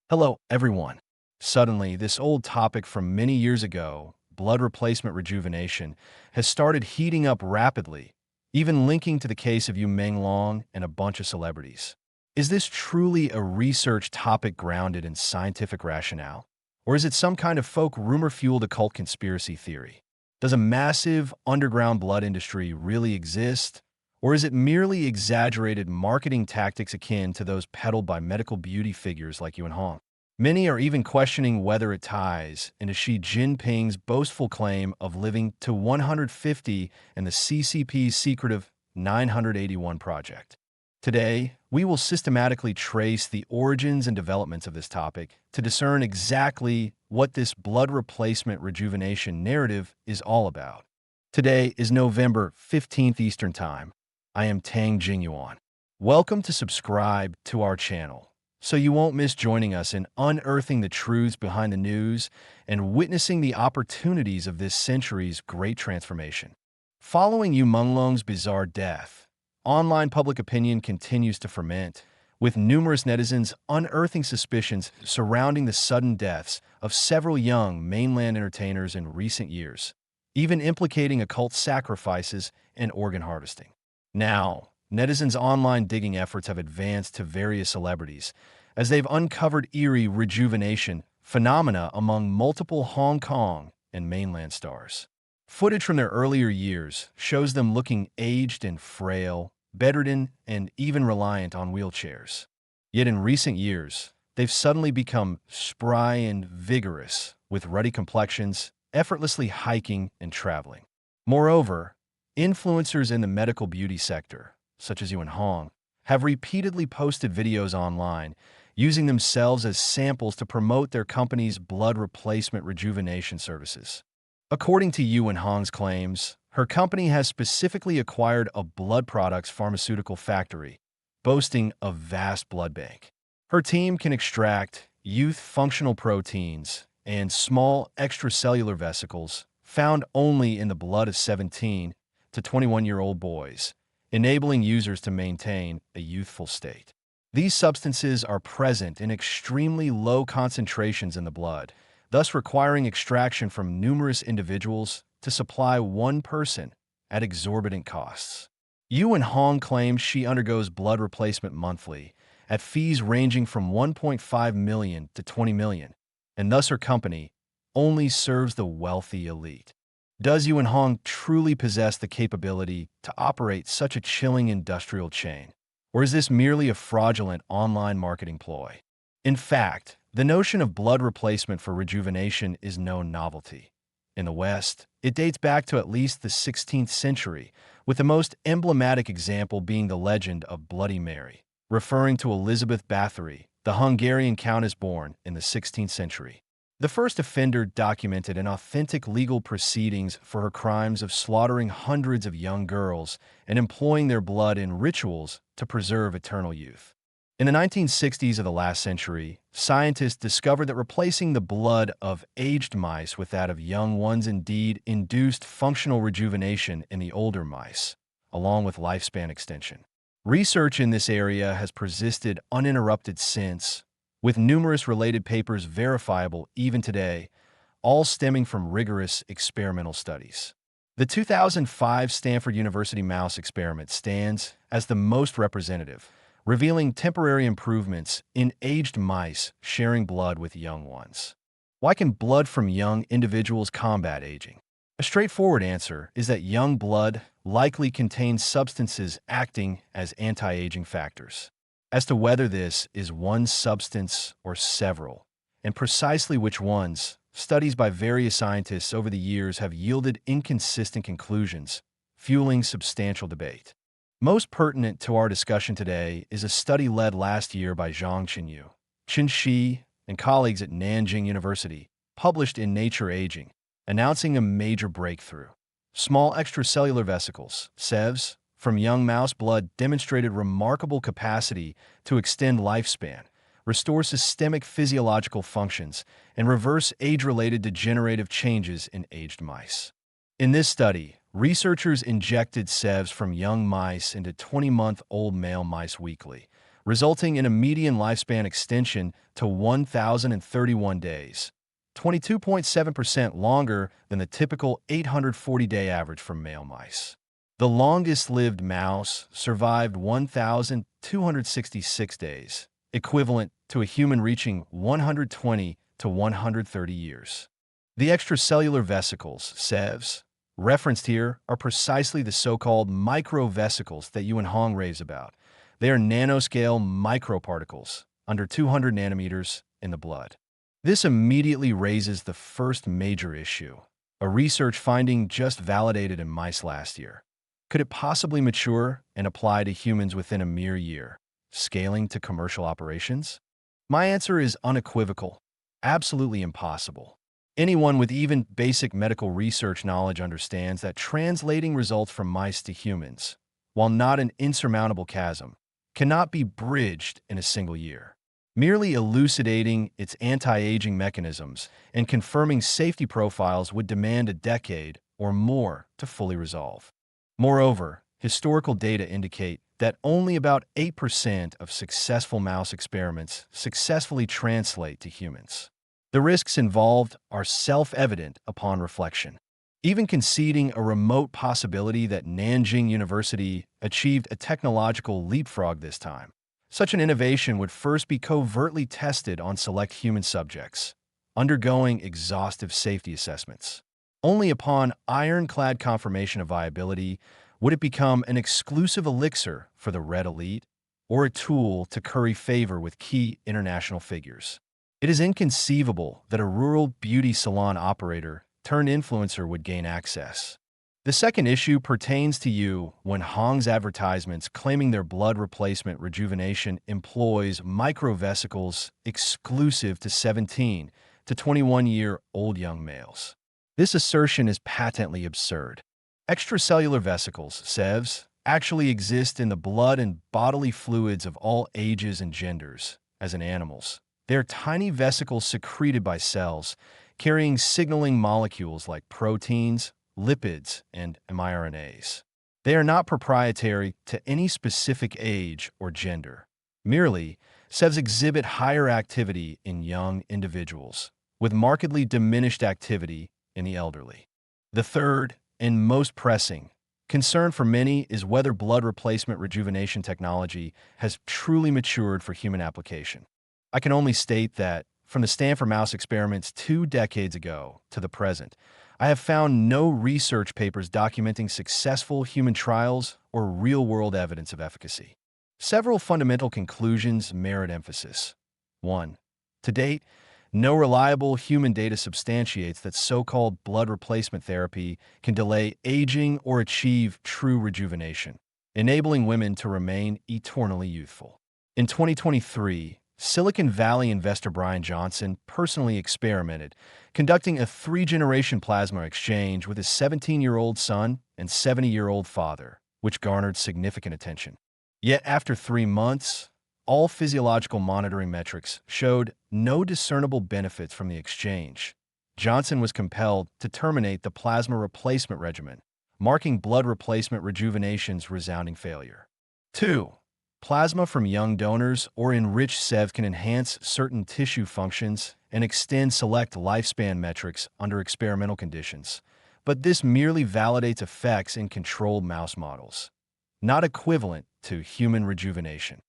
Hello, everyone. Suddenly, this old topic from many years ago, blood replacement rejuvenation, has started heating up rapidly, even linking to the case of Yu Meng Long and a bunch of celebrities. Is this truly a research topic grounded in scientific rationale? Or is it some kind of folk rumor-fueled occult conspiracy theory? Does a massive underground blood industry really exist? Or is it merely exaggerated marketing tactics akin to those peddled by medical beauty figures like Yuan Hong? Many are even questioning whether it ties into Xi Jinping's boastful claim of living to 150 and the CCP's secretive 981 project. Today, we will systematically trace the origins and developments of this topic to discern exactly what this blood replacement rejuvenation narrative is all about. Today is November 15th Eastern Time. I am Tang Jingyuan. Welcome to subscribe to our channel so you won't miss joining us in unearthing the truths behind the news and witnessing the opportunities of this century's great transformation. Following Yu Menglong's bizarre death, online public opinion continues to ferment, with numerous netizens unearthing suspicions surrounding the sudden deaths of several young mainland entertainers in recent years, even implicating occult sacrifices and organ harvesting. Now, netizens' online digging efforts have advanced to various celebrities, as they've uncovered eerie rejuvenation phenomena among multiple Hong Kong and mainland stars. Footage from their earlier years shows them looking aged and frail, bedridden, and even reliant on wheelchairs. Yet in recent years, they've suddenly become spry and vigorous, with ruddy complexions, effortlessly hiking and traveling. Moreover, influencers in the medical beauty sector, such as Yuan Hong, have repeatedly posted videos online using themselves as samples to promote their company's blood replacement rejuvenation services. According to Yuan Hong's claims, her company has specifically acquired a blood products pharmaceutical factory, boasting a vast blood bank. Her team can extract youth functional proteins and small extracellular vesicles found only in the blood of 17 to 21-year-old boys, enabling users to maintain a youthful state. These substances are present in extremely low concentrations in the blood, thus requiring extraction from numerous individuals to supply one person at exorbitant costs. Yuan Hong claims she undergoes blood replacement monthly at fees ranging from 1.5 million to 20 million, and thus her company only serves the wealthy elite. Does Yuan Hong truly possess the capability to operate such a chilling industrial chain? Or is this merely a fraudulent online marketing ploy? In fact, the notion of blood replacement for rejuvenation is no novelty. In the West, it dates back to at least the 16th century, with the most emblematic example being the legend of Bloody Mary, referring to Elizabeth Bathory, the Hungarian countess born in the 16th century. The first offender documented in authentic legal proceedings for her crimes of slaughtering hundreds of young girls and employing their blood in rituals to preserve eternal youth. In the 1960s of the last century, scientists discovered that replacing the blood of aged mice with that of young ones indeed induced functional rejuvenation in the older mice, along with lifespan extension. Research in this area has persisted uninterrupted since, with numerous related papers verifiable even today, all stemming from rigorous experimental studies. The 2005 Stanford University mouse experiment stands as the most representative, revealing temporary improvements in aged mice sharing blood with young ones. Why can blood from young individuals combat aging? A straightforward answer is that young blood likely contains substances acting as anti-aging factors. As to whether this is one substance or several, and precisely which ones, studies by various scientists over the years have yielded inconsistent conclusions, fueling substantial debate. Most pertinent to our discussion today is a study led last year by Zhang Qinyu, Qin Shi, and colleagues at Nanjing University, published in Nature Aging, announcing a major breakthrough. Small extracellular vesicles, SEVs, from young mouse blood demonstrated remarkable capacity to extend lifespan, restore systemic physiological functions, and reverse age-related degenerative changes in aged mice. In this study, researchers injected SEVs from young mice into 20-month-old male mice weekly, resulting in a median lifespan extension to 1,031 days, 22.7% longer than the typical 840-day average for male mice. The longest-lived mouse survived 1,266 days, equivalent to a human reaching 120 to 130 years. The extracellular vesicles, SEVs, referenced here are precisely the so-called microvesicles that Yuan Hong raves about. They are nanoscale microparticles, under 200 nanometers, in the blood. This immediately raises the first major issue, a research finding just validated in mice last year. Could it possibly mature and apply to humans within a mere year, scaling to commercial operations? My answer is unequivocal, absolutely impossible. Anyone with even basic medical research knowledge understands that translating results from mice to humans, while not an insurmountable chasm, cannot be bridged in a single year. Merely elucidating its anti-aging mechanisms and confirming safety profiles would demand a decade or more to fully resolve. Moreover, historical data indicate that only about 8% of successful mouse experiments successfully translate to humans. The risks involved are self-evident upon reflection. Even conceding a remote possibility that Nanjing University achieved a technological leapfrog this time, such an innovation would first be covertly tested on select human subjects, undergoing exhaustive safety assessments. Only upon ironclad confirmation of viability would it become an exclusive elixir for the red elite or a tool to curry favor with key international figures. It is inconceivable that a rural beauty salon operator turned influencer would gain access. The second issue pertains to Yuan Hong's advertisements claiming their blood replacement rejuvenation employs microvesicles exclusive to 17 to 21-year-old young males. This assertion is patently absurd. Extracellular vesicles, SEVs, actually exist in the blood and bodily fluids of all ages and genders, as in animals. They are tiny vesicles secreted by cells, carrying signaling molecules like proteins, lipids, and mRNAs. They are not proprietary to any specific age or gender. Merely, SEVs exhibit higher activity in young individuals, with markedly diminished activity in the elderly. The third, and most pressing, concern for many is whether blood replacement rejuvenation technology has truly matured for human application. I can only state that, from the Stanford mouse experiments 2 decades ago to the present, I have found no research papers documenting successful human trials or real-world evidence of efficacy. Several fundamental conclusions merit emphasis. 1. To date, no reliable human data substantiates that so-called blood replacement therapy can delay aging or achieve true rejuvenation, enabling women to remain eternally youthful. In 2023, Silicon Valley investor Brian Johnson personally experimented, conducting a 3-generation plasma exchange with his 17-year-old son and 70-year-old father, which garnered significant attention. Yet after 3 months, all physiological monitoring metrics showed no discernible benefits from the exchange. Johnson was compelled to terminate the plasma replacement regimen, marking blood replacement rejuvenation's resounding failure. 2. Plasma from young donors or enriched SEV can enhance certain tissue functions and extend select lifespan metrics under experimental conditions, but this merely validates effects in controlled mouse models, not equivalent to human rejuvenation.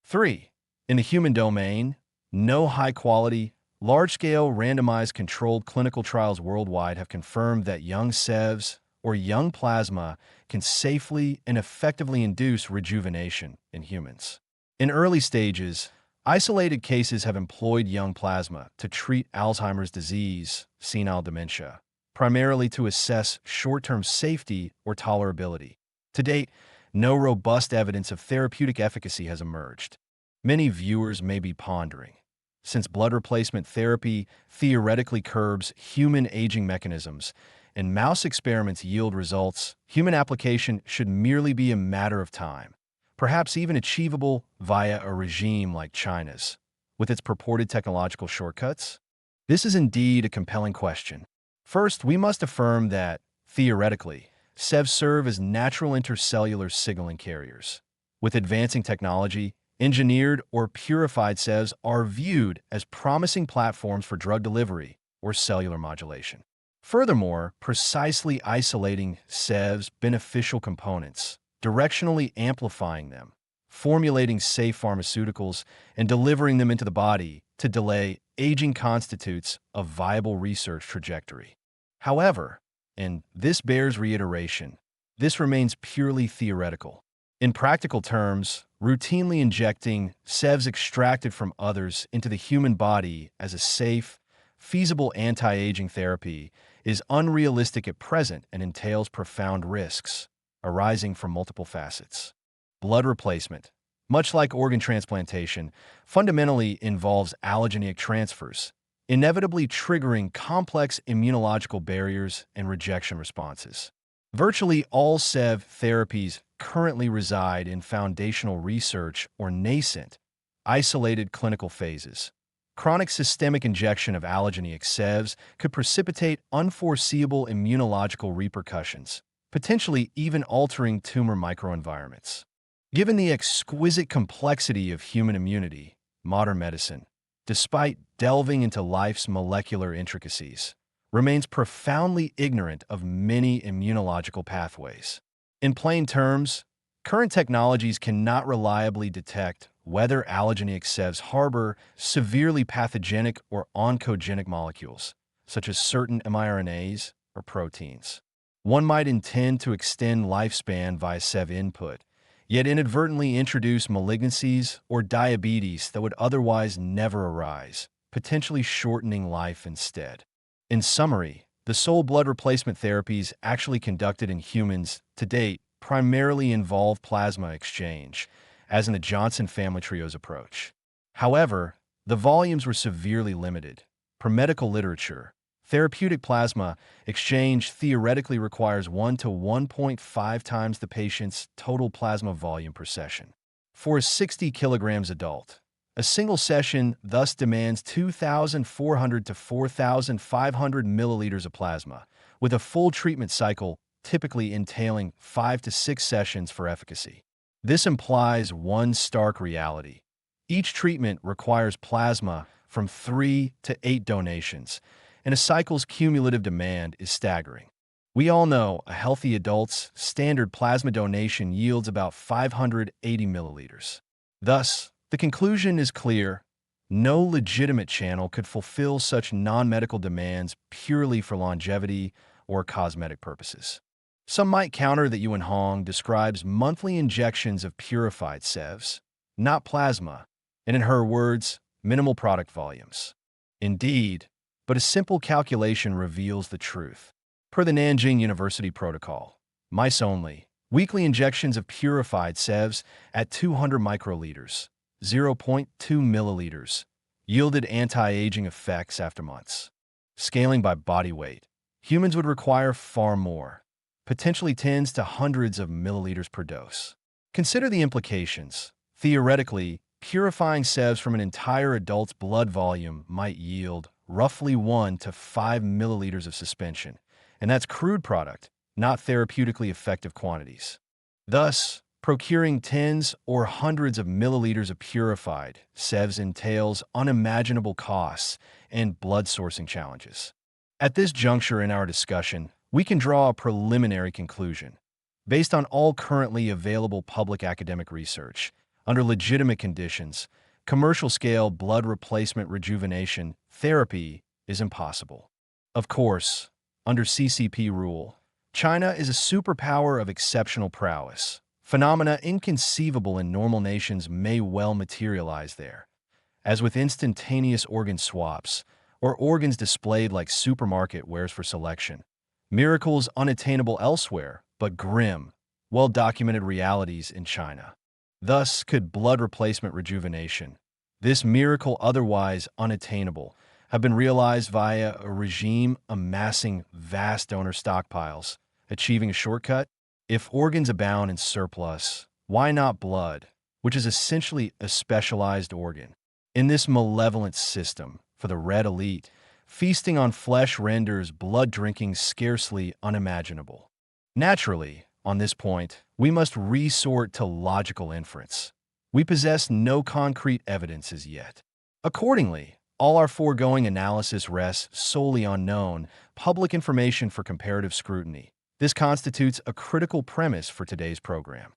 3. In the human domain, no high-quality, large-scale randomized controlled clinical trials worldwide have confirmed that young SEVs or young plasma can safely and effectively induce rejuvenation in humans. In early stages, isolated cases have employed young plasma to treat Alzheimer's disease, senile dementia, primarily to assess short-term safety or tolerability. To date, no robust evidence of therapeutic efficacy has emerged. Many viewers may be pondering, since blood replacement therapy theoretically curbs human aging mechanisms and mouse experiments yield results, human application should merely be a matter of time, perhaps even achievable via a regime like China's, with its purported technological shortcuts? This is indeed a compelling question. First, we must affirm that, theoretically, SEVs serve as natural intercellular signaling carriers. With advancing technology, Engineered or purified SEVs are viewed as promising platforms for drug delivery or cellular modulation. Furthermore, precisely isolating SEVs' beneficial components, directionally amplifying them, formulating safe pharmaceuticals, and delivering them into the body to delay aging constitutes a viable research trajectory. However, and this bears reiteration, this remains purely theoretical. In practical terms, routinely injecting SEVs extracted from others into the human body as a safe, feasible anti-aging therapy is unrealistic at present and entails profound risks arising from multiple facets. Blood replacement, much like organ transplantation, fundamentally involves allogeneic transfers, inevitably triggering complex immunological barriers and rejection responses. Virtually all SEV therapies currently reside in foundational research or nascent, isolated clinical phases. Chronic systemic injection of allogeneic SEVs could precipitate unforeseeable immunological repercussions, potentially even altering tumor microenvironments. Given the exquisite complexity of human immunity, modern medicine, despite delving into life's molecular intricacies, remains profoundly ignorant of many immunological pathways. In plain terms, current technologies cannot reliably detect whether allogeneic SEVs harbor severely pathogenic or oncogenic molecules, such as certain miRNAs or proteins. One might intend to extend lifespan via SEV input, yet inadvertently introduce malignancies or diabetes that would otherwise never arise, potentially shortening life instead. In summary, the sole blood replacement therapies actually conducted in humans to date primarily involve plasma exchange, as in the Johnson family trio's approach. However, the volumes were severely limited. Per medical literature, therapeutic plasma exchange theoretically requires 1 to 1.5 times the patient's total plasma volume per session. For a 60 kilograms adult, a single session thus demands 2,400 to 4,500 milliliters of plasma, with a full treatment cycle typically entailing 5 to 6 sessions for efficacy. This implies one stark reality. Each treatment requires plasma from 3 to 8 donations, and a cycle's cumulative demand is staggering. We all know a healthy adult's standard plasma donation yields about 580 milliliters. Thus, the conclusion is clear. No legitimate channel could fulfill such non-medical demands purely for longevity or cosmetic purposes. Some might counter that Yuan Hong describes monthly injections of purified SEVs, not plasma, and in her words, minimal product volumes. Indeed, but a simple calculation reveals the truth. Per the Nanjing University protocol, mice only, weekly injections of purified SEVs at 200 microliters, 0.2 milliliters, yielded anti-aging effects after months. Scaling by body weight, humans would require far more, potentially tens to hundreds of milliliters per dose. Consider the implications. Theoretically, purifying SEVs from an entire adult's blood volume might yield roughly 1 to 5 milliliters of suspension, and that's crude product, not therapeutically effective quantities. Thus, procuring tens or hundreds of milliliters of purified SEVs entails unimaginable costs and blood sourcing challenges. At this juncture in our discussion, we can draw a preliminary conclusion. Based on all currently available public academic research, under legitimate conditions, commercial-scale blood replacement rejuvenation therapy is impossible. Of course, under CCP rule, China is a superpower of exceptional prowess. Phenomena inconceivable in normal nations may well materialize there, as with instantaneous organ swaps or organs displayed like supermarket wares for selection. Miracles unattainable elsewhere, but grim, well-documented realities in China. Thus could blood replacement rejuvenation, this miracle otherwise unattainable, have been realized via a regime amassing vast donor stockpiles, achieving a shortcut? If organs abound in surplus, why not blood, which is essentially a specialized organ? In this malevolent system, for the red elite, feasting on flesh renders blood drinking scarcely unimaginable. Naturally, on this point, we must resort to logical inference. We possess no concrete evidence as yet. Accordingly, all our foregoing analysis rests solely on known, public information for comparative scrutiny. This constitutes a critical premise for today's program.